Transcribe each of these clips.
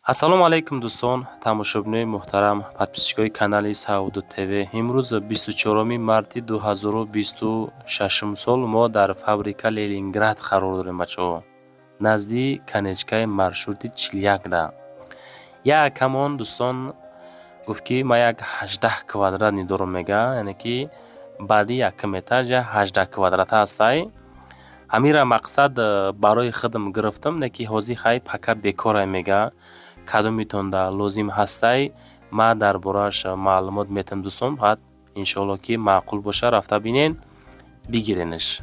ассалому алайкум дӯстон, тамошобинои муҳтарам, подписчикои канали Саудо ТВ. Имрӯз 24 марти 2026 сол мо дар фабрика Ленинград қарор дорем бачаҳо. Назди канечкаи маршрути 41 да. Як камон дӯстон гуфт ки ма як 18 квадратни дорум мега, яъне ки баъди якум этажа 18 квадрата ҳастай. Ҳамира мақсад барои худам гирифтам, не ки ҳозир хай пака бекора мега. Кадомитон да лозим ҳастай, ма дар борааш маълумот метам дӯстон, фақат иншоалло ки маъқул боша рафта бинен, бигиренаш.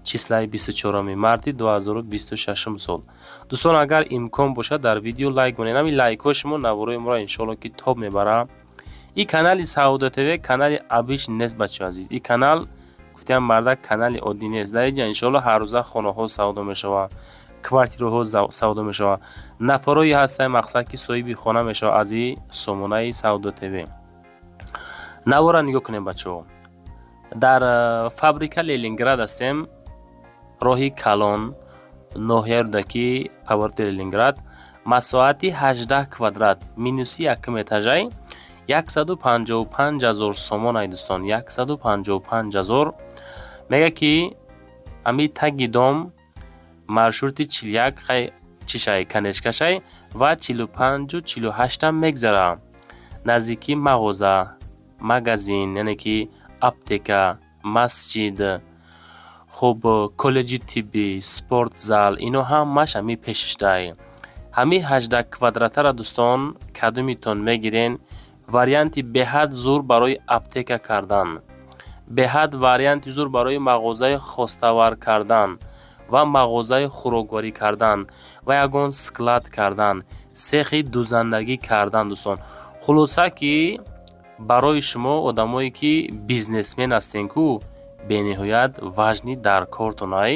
Числаи 24 марти 2026 сол. Дӯстон, агар имкон боша дар видео лайк монед. Ҳамин лайкҳо шумо наворои моро иншоалло ки тоб мебара. И канали Саудо ТВ канали обич нест бачаҳо азиз. И канал гуфтам марда канали оддӣ нест. Дар инҷа иншоалло ҳар рӯза хонаҳо савдо мешавад, квартираҳо савдо мешавад. Нафарое ҳастаи мақсад ки соҳиби хона мешавад аз и сомонаи Саудо ТВ. Навора нигоҳ кунем бачаҳо. Дар фабрика Ленинград ҳастем. роҳи Калон, ноҳияда ки паворти Ленинград. Масоҳати 18 квадрат минуси якум этажаи 155,000 сомон ай дӯстон. 155,000 мега ки ами таги дом маршрути 41 хай чишай канечкашай ва 45-48 мегзара. Наздики мағоза, магазин, яъне ки аптека, масҷид, хуб коллеҷи тиббӣ, спортзал, ино ҳамаш ами пешиштай. Ҳами 18 квадратара дӯстон кадомитон мегирен? Варианти беҳад зур барои аптека кардан, беҳад варианти зур барои мағозаи хостовар кардан ва мағозаи хӯрокворӣ кардан ва ягон склад кардан, сехи дузандагӣ кардан дӯстон. Хулоса ки барои шумо одамое ки бизнесмен ҳастен ку бениҳоят важни дар кортонай.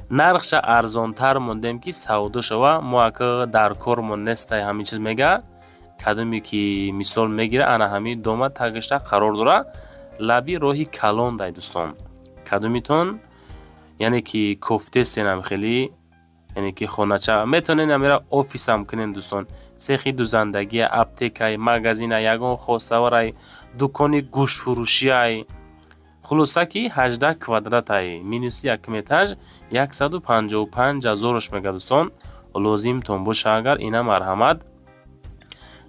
Нархша арзонтар мондем ки савдо шава. Мо ака дар кормон нестай ҳамин чиз мега. Кадоме ки мисол мегира ана ҳамин дома тагишта қарор дора. Лаби роҳи Калон дай дӯстон. Кадомитон яъне ки кофтесенам хеле, яъне ки хонача метонен амира офисам кунен дӯстон. Сехи дузандагӣ, аптекаи, магазина, ягон хостоварай, дукони гӯштфурӯшиай. хулоса ки 18 квадратай минуси якум этаж 155,000 мега дӯстон. лозимтон боша агар ина марҳамат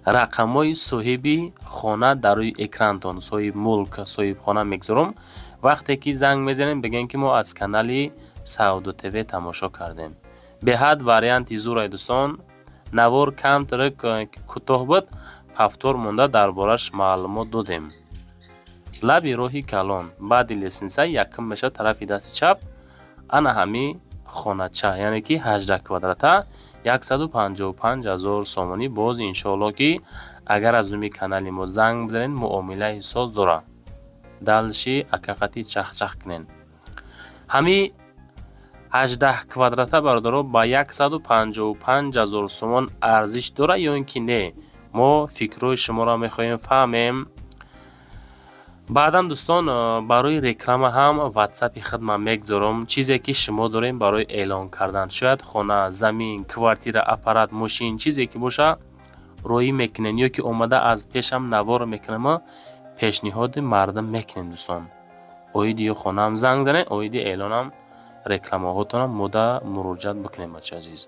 рақамои соҳиби хона дар рӯи экрантон, соҳиб мулк, соҳиб хона мегзорум. Вақте ки занг мезанем бигем ки мо аз канали Саудо ТВ тамошо кардем. Беҳад варианти зурай дӯстон. Навор камтар кӯтоҳ буд, пафтор монда дар бораш маълумот додем. Лаби роҳи Калон, баъди лесенса якум меша тарафи дасти чап. Ана ҳами хонача, яъне ки 18 квадрата 155,000 сомонӣ. боз иншоалло ки агар аз уми канали мо занг бизанен муомилаи соз дора. далши акақати чахчах кунен. ҳами 18 квадрата бародаро ба 155,000 сомон арзиш дора ё ин ки не? Мо фикрҳои шуморо мехоҳем фаҳмем. баъдан дӯстон барои реклама ҳам ватсапи худам мегзорам. чизе ки шумо дорем барои эълон кардан, шояд хона, замин, квартира, аппарат, мошин, чизе ки боша роӣ мекунен ё ки омада аз пешам навор мекунам, пешниҳоди мардум мекунен дӯстон. оиди ё хонаам занг занед, оиди эълонам рекламаҳотонам мода муроҷиат бикунем бачаҳо азиз.